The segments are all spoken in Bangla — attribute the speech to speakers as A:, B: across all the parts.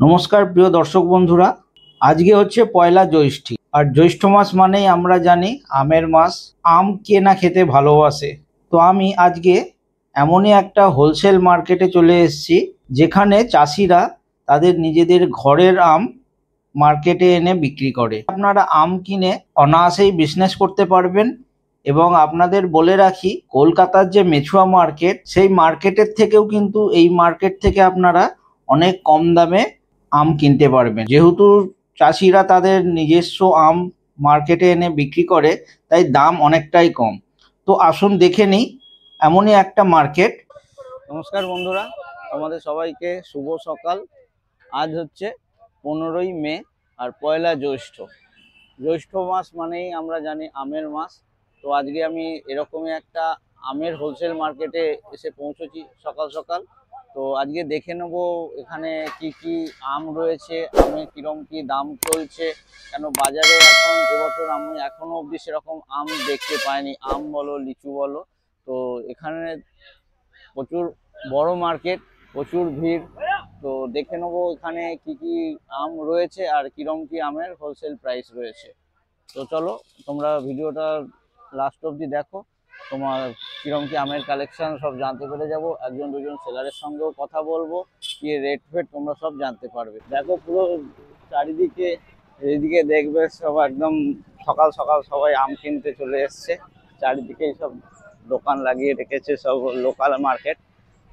A: নমস্কার প্রিয় দর্শক বন্ধুরা, আজকে হচ্ছে পয়লা জ্যৈষ্ঠী। আর জ্যৈষ্ঠ মাস মানেই আমরা জানি আমের মাস। আম কে না খেতে ভালোবাসে। তো আমি আজকে এমনই একটা হোলসেল মার্কেটে চলে এসেছি যেখানে চাষিরা তাদের নিজেদের ঘরের আম মার্কেটে এনে বিক্রি করে। আপনারা আম কিনে অনায়াসেই বিজনেস করতে পারবেন। এবং আপনাদের বলে রাখি, কলকাতার যে মেছুয়া মার্কেট, সেই মার্কেটের থেকেও কিন্তু এই মার্কেট থেকে আপনারা অনেক কম দামে আম কিনতে পারবেন। যেহেতু চাষিরা তাদের নিজস্ব আম মার্কেটে এনে বিক্রি করে, তাই দাম অনেকটাই কম। তো আসুন দেখে নিই এমনই একটা মার্কেট। নমস্কার বন্ধুরা, আমাদের সবাইকে শুভ সকাল। আজ হচ্ছে 15ই মে আর পয়লা জ্যৈষ্ঠ। জ্যৈষ্ঠ মাস মানেই আমরা জানি আমের মাস। তো আজকে আমি এরকমই একটা আমের হোলসেল মার্কেটে এসে পৌঁছেছি সকাল সকাল। তো আজকে দেখে নেব এখানে কি কি আম রয়েছে, আমের কিরম কি দাম চলছে। কেন বাজারে এখন এবছর আমি এখনো অবধি সেরকম আম দেখতে পাইনি, আম বলো লিচু বলো। তো এখানে প্রচুর বড় মার্কেট, প্রচুর ভিড়। তো দেখে নেবো এখানে কি কি আম রয়েছে আর কিরম কি আমের হোলসেল প্রাইস রয়েছে। তো চলো তোমরা ভিডিওটা লাস্ট অবধি দেখো, তোমার কিরম কি আমের কালেকশন সব জানতে পেরে যাবো। একজন দুজন সেলারের সঙ্গেও কথা বলবো, কি রেট ফেট তোমরা সব জানতে পারবে। দেখো পুরো চারিদিকে, এইদিকে দেখবে সব একদম সকাল সকাল সবাই আম কিনতে চলে এসছে। চারিদিকে সব দোকান লাগিয়ে রেখেছে, সব লোকাল মার্কেট।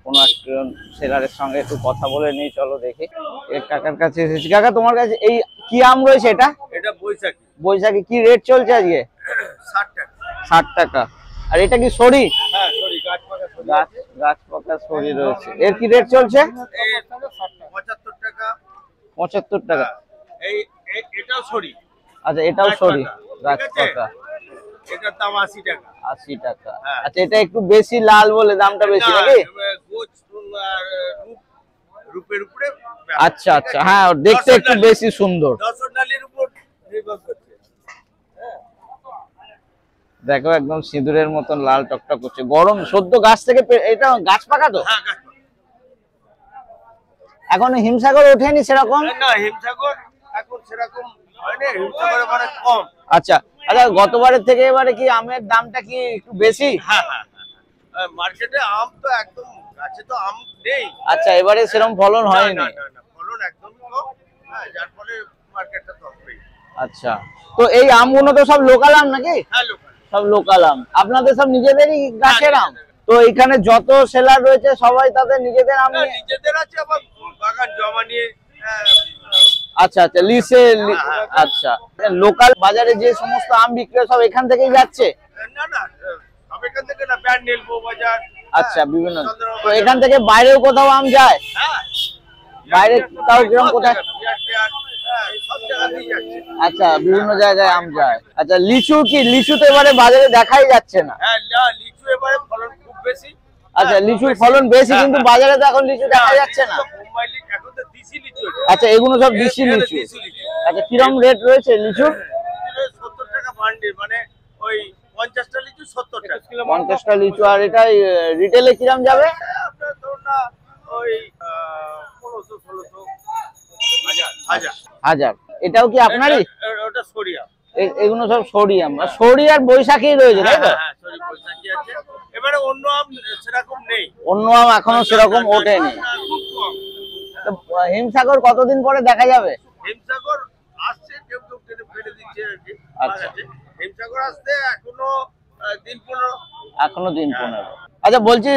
A: কোনো একজন সেলারের সঙ্গে একটু কথা বলে নিই, চলো দেখি। এই কাকার কাছে এসেছি। কাকা, তোমার কাছে এই কি আম রয়েছে? এটা
B: বৈশাখী।
A: বৈশাখী। কি রেট চলছে আজকে?
B: 60 টাকা।
A: 60 টাকা। আর এটা কি সরি?
B: হ্যাঁ, সরি, গাছ পাকা সরি।
A: গাছ পাকা সরি রয়েছে। এর কি রেট চলছে?
B: 75 টাকা।
A: 75 টাকা।
B: এই এটাও সরি।
A: আচ্ছা, এটাও সরি, গাছ পাকা।
B: এটার দাম 80 টাকা।
A: 80 টাকা। আচ্ছা, এটা একটু বেশি লাল বলে দামটা বেশি নাকি?
B: রূপের উপরে।
A: আচ্ছা আচ্ছা, হ্যাঁ, দেখতে একটু বেশি সুন্দর।
B: দশনালির উপর নির্ভর করছে।
A: দেখো একদম সিঁদুরের মতন লাল টকটক করছে। গরম সদ্য গাছ থেকে এটা গাছ পাকা তো?
B: হ্যাঁ, গাছ পাকা।
A: এখন হিমসাগর ওঠেনি সেরকম?
B: না, হিমসাগর এখন সেরকম হয়নি, হিমসাগর এবারে কম।
A: আচ্ছা আচ্ছা, গতবারের থেকে এবারে কি আমের দামটা কি একটু বেশি?
B: হ্যাঁ হ্যাঁ, মার্কেটে আম তো একদম, গাছে তো আম নেই।
A: আচ্ছা, এবারে সেরকম ফলন হয়নি।
B: না, ফলন একদম কম। হ্যাঁ, যার ফলে মার্কেটটা তো হবেই।
A: আচ্ছা, তো এই আমগুলো তো সব লোকাল আম নাকি?
B: হ্যাঁ, লোকাল।
A: সব লোকাল আম। আপনাদের সব নিজেদেরই গাছের আম? তো এখানে যত সেলার রয়েছে সবাই তাদের নিজেদের আম?
B: নিজেদের আছে, আবার বাগান জমা নিয়ে।
A: আচ্ছা আচ্ছা, লিসে। আচ্ছা, লোকাল বাজারে যে সমস্ত আম বিক্রি হয় সব এখান থেকেই যাচ্ছে?
B: না না, সব এখান থেকে না, ব্যান্ডেল বাজার।
A: আচ্ছা, বিভিন্ন। তো এখান থেকে বাইরেও কোথাও আম যায়?
B: হ্যাঁ,
A: বাইরে তাও কিরকম, কোথায়?
B: সব জায়গাতেই যাচ্ছে।
A: আচ্ছা, বিভিন্ন জায়গায় আম যায়। আচ্ছা, লিচু কি? লিচু তো এবারে বাজারে দেখাই যাচ্ছে না।
B: হ্যাঁ, লিচু এবারে ফলন খুব বেশি।
A: আচ্ছা, লিচুর ফলন বেশি, কিন্তু বাজারে তো এখন লিচু দেখা যাচ্ছে না।
B: এখন তো দেশি লিচু।
A: আচ্ছা, এগুলো সব দেশি লিচু। আচ্ছা, কিরম রেট রয়েছে লিচুর?
B: 70 টাকা বান্ডিল, মানে ওই 50টা লিচু 70 টাকা।
A: 50টা লিচু। আর এটা রিটেলে কিরম যাবে?
B: আপনার ধরুন না, ওই 1500, 1600, 1000।
A: এটাও কি আপনারই?
B: ওটা সরিয়া।
A: এগুলো সব সরিয়াম। আর সরি আর বৈশাখী রয়েছে, তাই তো?
B: হ্যাঁ, সরি বৈশাখী আছে। এবারে অন্য আম সেরকম নেই।
A: অন্য আম এখনো সেরকম ওঠেনি। তো হিমসাগর কতদিন পরে দেখা যাবে?
B: হিমসাগর আসছে, কেউ কেউ ফেলে দিচ্ছে আর কি।
A: আচ্ছা,
B: হিমসাগর আসতে এখনো দিন 15।
A: এখনো দিন 15। আচ্ছা, বলছি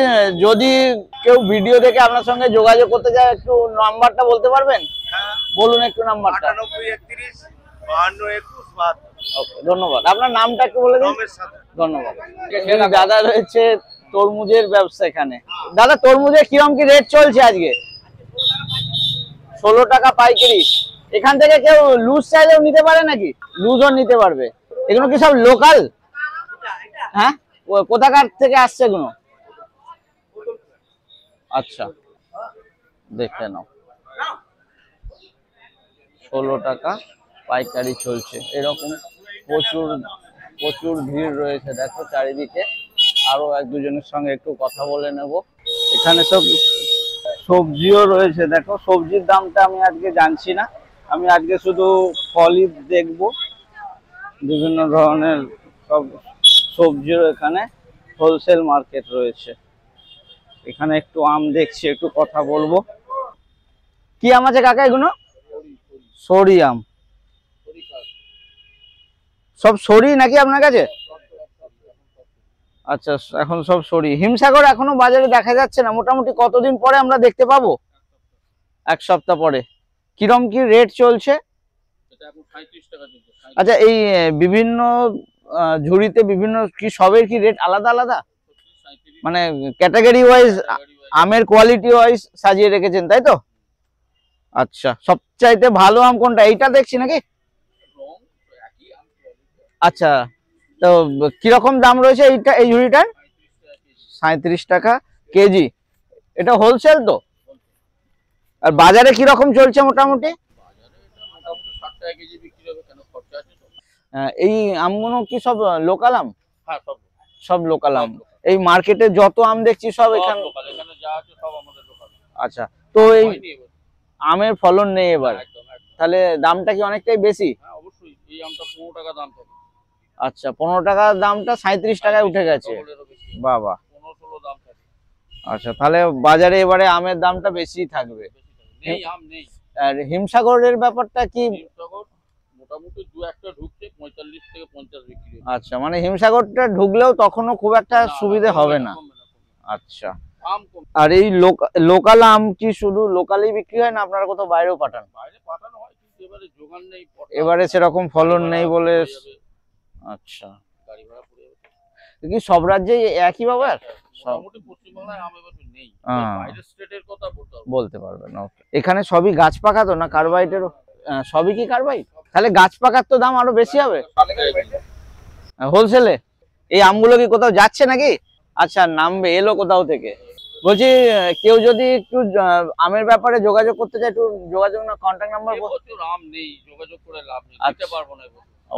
A: যদি কেউ ভিডিও দেখে আপনার সঙ্গে যোগাযোগ করতে চায়, একটু নাম্বারটা বলতে পারবেন?
B: হ্যাঁ,
A: বলুন একটু নাম্বারটা।
B: 98 31 52 21 72।
A: ওকে, ধন্যবাদ। আপনার নামটা একটু বলে দিন।
B: রমেশ সাথে।
A: ধন্যবাদ। দাদা রয়েছে তরমুজের ব্যবসা এখানে। দাদা, তরমুজের কিরম কি রেট চলছে আজকে? 16 টাকা পাইকারি। এখান থেকে কেউ লুজ চাইলেও নিতে পারে নাকি? লুজও নিতে পারবে। এগুলো কি সব লোকাল? হ্যাঁ, কোথাকার থেকে আসছে এগুলো? আচ্ছা, দেখে নাও। 16 টাকা পাইকারি চলছে। এরকম প্রচুর প্রচুর ভিড় রয়েছে। দেখো চারিদিকে। আরো এক দুজনের সঙ্গে একটু কথা বলে নেব। এখানে সব সবজিও রয়েছে, দেখো সবজির দামটা আমি আজকে জানছি না, আমি আজকে শুধু ফলই দেখবো। বিভিন্ন ধরনের সব সবজিও এখানে হোলসেল মার্কেট রয়েছে। এখানে একটু আম দেখছি, একটু কথা বলবো। কি আম আছে কাকা এগুলো? সরি আম, সব সরি নাকি আপনার কাছে? আচ্ছা, এখন সব সরি। হিমসাগর এখনো বাজারে দেখা যাচ্ছে না, মোটামুটি কতদিন পরে আমরা দেখতে পাবো? এক সপ্তাহ পরে। কিরম কি রেট চলছে? আচ্ছা, এই বিভিন্ন ঝুড়িতে বিভিন্ন কি সবের কি রেট আলাদা আলাদা, মানে ক্যাটাগরি ওয়াইজ আমের কোয়ালিটি ওয়াইজ সাজিয়ে রেখেছেন তাই তো? আচ্ছা, সবচাইতে ভালো আম কোনটা? এইটা দেখছি নাকি? আচ্ছা, তো কিরকম দাম রয়েছে এইটা, এই ঝুড়িটার? 37 টাকা কেজি। এটা হোলসেল তো? আর বাজারে কিরকম চলছে মোটামুটি? এই আমগুলো কি সব লোকাল আম? সব লোকাল আম। এই মার্কেটে যত আম দেখছি সব এখানে। আচ্ছা, তো এই আমের ফলন নেই এবার, তাহলে দামটা কি অনেকটাই বেশি? আচ্ছা, 15 টাকার দামটা 37 টাকায় উঠে গেছে। বাবা, আচ্ছা, তাহলে বাজারে এবারে আমের দামটা বেশি থাকবে। আর হিমসাগরের ব্যাপারটা কি?
B: মোটামুটি দু একটা ঢুকছে 45 থেকে 50 বিক্রি।
A: আচ্ছা, মানে হিমসাগরটা ঢুকলেও তখনও খুব একটা সুবিধা হবে না। আচ্ছা, আর এই লোকাল আম কি শুধু লোকালেই বিক্রি হয় না আপনারা কোথাও বাইরেও পাঠান?
B: বাইরে পাঠানো হয়, কিন্তু এবারে যোগান নেই,
A: এবারে সেরকম ফলন নেই বলে। আচ্ছা,
B: গাড়ি ভাড়া পড়ে যাবে।
A: কি সব রাজ্যে একই ব্যাপার?
B: মোটামুটি পশ্চিমবাংলায় আম এবার নেই, বাইরের স্টেটের কথা
A: বলতে পারবেন না। এখানে সবই গাছ পাকা তো না কার্বাইডের? সবই কি কার্বাইড? তাহলে গাছ পাকার তো দাম আরো বেশি হবে হোলসেলে। এই আমগুলো কি কোথাও যাচ্ছে নাকি? আচ্ছা, নামবে, এলো কোথাও থেকে। বলছি, কেউ যদি একটু আমের ব্যাপারে যোগাযোগ করতে চায়, একটু যোগাযোগ না, কন্ট্যাক্ট নাম্বার?
B: আম নেই, যোগাযোগ করে লাভ নেই, দিতে পারবো না।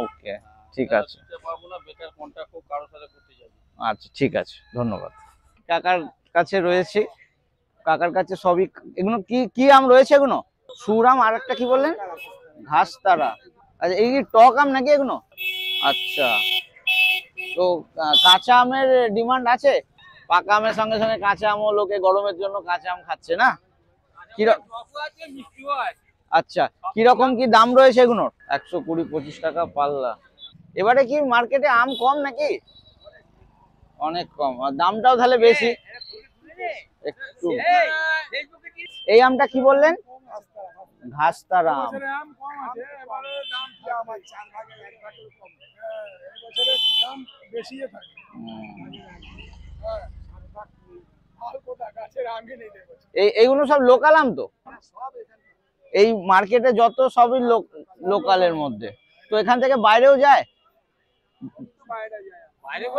A: ওকে, ঠিক আছে,
B: দিতে পারবো না, বেকার কন্ট্যাক্ট কারোর সাথে করতে যাবে।
A: আচ্ছা, ঠিক আছে, ধন্যবাদ। কাকার কাছে রয়েছে, কাকার কাছে সবই। এগুলো কি কি আম রয়েছে এগুলো? সুরাম, আর একটা কি বললেন? ঘাস তারা। আচ্ছা, এই কি টক আম নাকি এগুলো? আচ্ছা, তো কাঁচা আমের ডিমান্ড আছে? পাকা আমের সঙ্গে সঙ্গে কাঁচা আমও লোকে গরমের জন্য কাঁচা আম খাচ্ছে না? আচ্ছা, কিরকম কি দাম রয়েছে এগুলোর? 120-25 টাকা পাল্লা। এবারে কি মার্কেটে আম কম নাকি? অনেক কম, আর দামটাও তাহলে বেশি একটু। এই আমটা কি বললেন? ঘাসতারা আম। এইগুলো সব লোকাল আম তো? এই মার্কেটে যত সবই লোকালের মধ্যে, তো এখান থেকে বাইরেও যায়?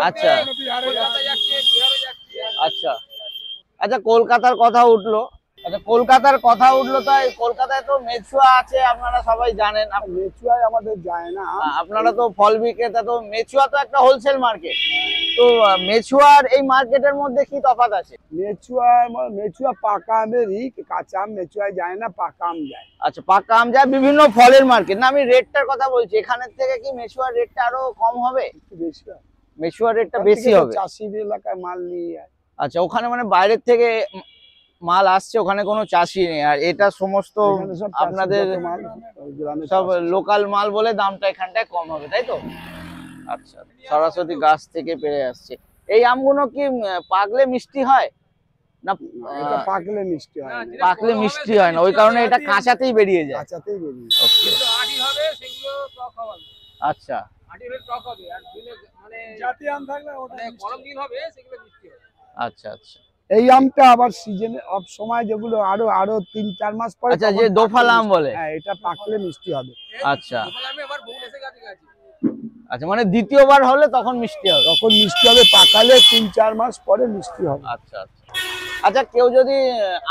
A: আচ্ছা আচ্ছা আচ্ছা, কলকাতার কথা উঠলো। আচ্ছা, কলকাতার কথা উঠলো, তাই কলকাতায় তো মেচুয়া আছে, আপনারা সবাই জানেন।
C: মেচুয়ায় আমাদের যায় না,
A: আপনারা তো ফল বিক্রেতা, তো মেচুয়া তো একটা হোলসেল মার্কেট, তো মেচুয়ার এই মার্কেটের মধ্যে কি তফাৎ আছে?
C: মেচুয়া পাকা আমেরই, কাঁচা আম মেচুয়ায় যায় না, পাকা আম যায়।
A: আচ্ছা, পাকা আম যায়, বিভিন্ন ফলের মার্কেট না, আমি রেটটার কথা বলছি। এখানের থেকে কি মেচুয়ার রেটটা আরো কম হবে?
C: একটু বেশি হবে,
A: মেচুয়ার রেটটা বেশি হবে।
C: চাষির এলাকায় মাল নিয়ে যায়।
A: আচ্ছা, ওখানে মানে বাইরের থেকে মাল আসছে, ওখানে কোনো চাষি নেই, আর এটা সমস্ত আপনাদের সব লোকাল মাল বলে দামটা এখানটায় কম হবে, তাই তো? আচ্ছা, সরাসরি গাছ থেকে পেরে আসছে। এই আমগুলো কি পাকলে মিষ্টি হয় না?
C: এটা পাকলে মিষ্টি হয় না।
A: পাকলে মিষ্টি হয় না, ওই কারণে এটা কাঁচাতেই বেরিয়ে যায়।
C: কাঁচাতেই বেরিয়ে যায়।
A: ওকে,
B: আটি হবে, সেগুলো টক হবে।
A: আচ্ছা,
B: আটি হলে টক হবে, আর দিলে মানে জাতি আম থাকলে ওটা গরম দিন হবে, সেগুলো মিষ্টি হবে।
A: আচ্ছা আচ্ছা।
C: এই আমটা আবার সিজনে অফ সময়, যেগুলো আরো 3-4 মাস পরে।
A: আচ্ছা, যে দোফাল আম বলে,
C: হ্যাঁ, এটা পাকলে মিষ্টি হবে।
A: আচ্ছা আচ্ছা, মানে দ্বিতীয়বার হলে তখন মিষ্টি হবে?
C: তখন মিষ্টি হবে, পাকালে 3-4 মাস পরে মিষ্টি হবে।
A: আচ্ছা আচ্ছা আচ্ছা, কেউ যদি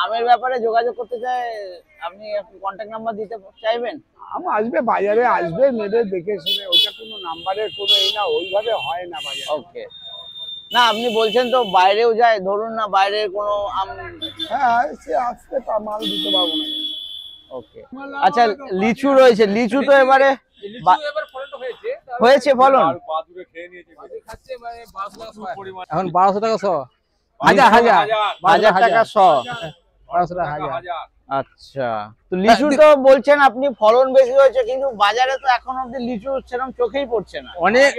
A: আমের ব্যাপারে যোগাযোগ করতে চায়, আপনি কন্ট্যাক্ট নাম্বার দিতে চাইবেন?
C: আম আসবে, বাজারে আসবে, নেবে দেখে শুনে। ওইটা কোনো নাম্বারের কোনো এই না, ওইভাবে হয় না বাজারে।
A: ওকে,
D: না আপনি বলছেন তো বাইরেও যায়, ধরুন না বাইরের কোনো আম।
C: হ্যাঁ সে আসতে মাল দিতে পারবো না।
D: ওকে, আচ্ছা লিচু রয়েছে, লিচু তো এবারে হয়েছে ফলন।
E: এখন 1200 টাকা 100, হাজার হাজার
D: 1000 টাকা 100।
E: 1200 টাকা হাজার।
D: আচ্ছা, তো লিচু তো বলছেন আপনি ফলন বেশি হয়েছে, কিন্তু বাজারে তো এখন অব্দি লিচু সেরকম চোখেই পড়ছে না।
E: অনেক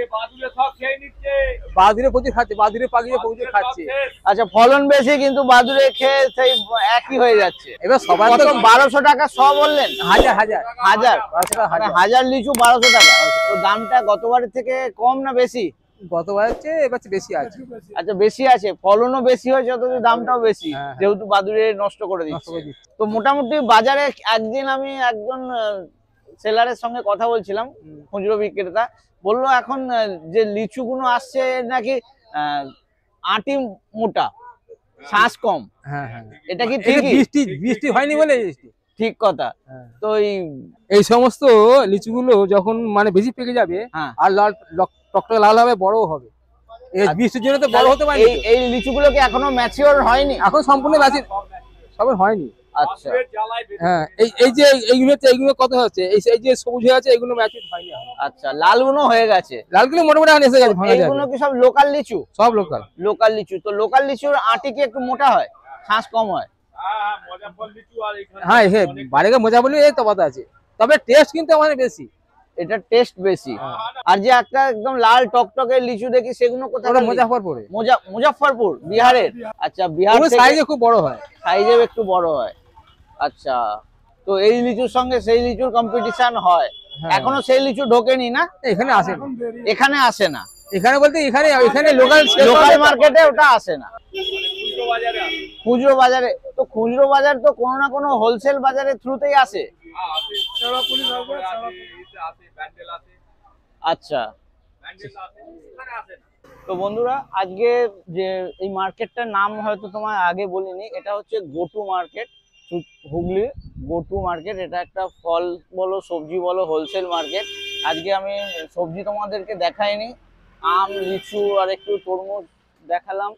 E: বাদুড়ে প্রচুর খাচ্ছে, বাদুড়ে পাকিয়ে প্রচুর খাচ্ছে।
D: আচ্ছা, ফলন বেশি কিন্তু বাদুড়ে খেয়ে সেই একই হয়ে যাচ্ছে।
E: এবার সবাই
D: কত 1200 টাকা 100 বললেন?
E: হাজার হাজার 1200 টাকা হাজার।
D: হাজার লিচু 1200 টাকা। তো দামটা গতবারের থেকে কম না বেশি?
E: গতবারের চেয়ে এবার বেশি আছে।
D: আচ্ছা, বেশি আছে, ফলনও বেশি হয়েছে, অথচ দামটাও বেশি,
E: হ্যাঁ।
D: যেহেতু বাদুড়ে নষ্ট করে দিচ্ছে। তো মোটামুটি বাজারে একদিন আমি একজন সেলারের সঙ্গে কথা বলছিলাম, খুচরো বিক্রেতা, বললো এখন যে লিচু গুলো আসছে নাকি আটি মোটা, শ্বাস কম।
E: হ্যাঁ হ্যাঁ,
D: এটা কি ঠিক?
E: বৃষ্টি হয়নি বলে
D: ঠিক কথা। তো
E: এই সমস্ত লিচুগুলো যখন মানে বেশি পেকে যাবে,
D: হ্যাঁ,
E: আর লাল টকটকে লাল হবে, বড়ও হবে। এই বৃষ্টির জন্য তো বড় হতে পারেনি।
D: এই লিচুগুলো কি এখনো ম্যাচিওর হয়নি?
E: এখন সম্পূর্ণ ম্যাচিওর সবে হয়নি।
D: আচ্ছা,
E: হ্যাঁ, এই যে এইগুলো কত হচ্ছে, এই যে সবুজ হয়ে আছে, এগুলো ম্যাচিওর হয়নি।
D: আচ্ছা, লালগুলো হয়ে গেছে,
E: লালগুলো মোটামুটি এখন এসে গেছে, ভাঙা যাবে।
D: এইগুলো কি সব লোকাল লিচু?
E: সব লোকাল
D: লিচু। তো লোকাল লিচুর আটি কি একটু মোটা হয়, শ্বাস কম হয়?
E: হ্যাঁ, বাড়িতে মজা বলে এই তফাৎ আছে, তবে টেস্ট কিন্তু আমাদের বেশি।
D: এটা টেস্ট বেশি। আর যে একটা একদম লাল টকটকে লিচু দেখি, সেগুলো কোথায়?
E: মুজাফফরপুরে।
D: মুজাফফরপুর, বিহারের। আচ্ছা, বিহার
E: সাইজে খুব বড় হয়,
D: সাইজে একটু বড় হয়। আচ্ছা, তো এই লিচুর সঙ্গে সেই লিচুর কম্পিটিশন হয়। এখনো সেই লিচু ঢোকেনি না?
E: এখানে আসে না,
D: এখানে আসে না।
E: এখানে বলতে এখানে লোকাল
D: মার্কেটে ওটা আসে না, খুচরো বাজারে। তো খুচরো বাজার তো কোনো না কোনো হোলসেল বাজারের থ্রুতেই আসে। আচ্ছা, তো বন্ধুরা, আজকে যে এই মার্কেটটার নাম হয়তো তোমার আগে বলিনি, এটা হচ্ছে goto market, Hooghly goto market. এটা একটা ফল বলো, সবজি বলো, হোলসেল মার্কেট। আজকে আমি সবজি তোমাদেরকে দেখাইনি, আম, লিচু আর একটু তরমুজ দেখালাম।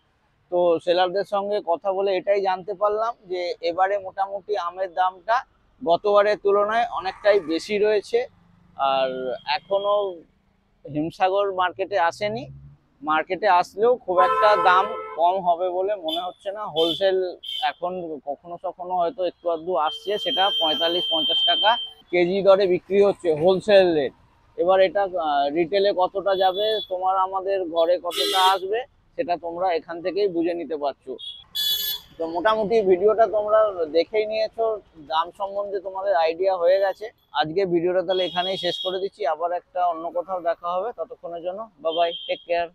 D: তো সেলারদের সঙ্গে কথা বলে এটাই জানতে পারলাম যে এবারে মোটামুটি আমের দামটা গতবারের তুলনায় অনেকটাই বেশি রয়েছে। আর এখনো হিমসাগর মার্কেটে আসেনি, মার্কেটে আসলেও খুব একটা দাম কম হবে বলে মনে হচ্ছে না। হোলসেল এখন কখনো কখনো হয়তো একটু আধটু আসছে, সেটা 45-50 টাকা কেজি দরে বিক্রি হচ্ছে, হোলসেল রেট। এবার এটা রিটেলে কতটা যাবে, তোমার আমাদের ঘরে কতটা আসবে, সেটা তোমরা এখান থেকেই বুঝে নিতে পারছো। তো মোটামুটি ভিডিওটা তোমরা দেখেই নিয়েছো, দাম সম্বন্ধে তোমাদের আইডিয়া হয়ে গেছে। আজকে ভিডিওটা তাহলে এখানেই শেষ করে দিচ্ছি, আবার একটা অন্য কোথাও দেখা হবে। ততক্ষণের জন্য বাই বাই, টেক কেয়ার।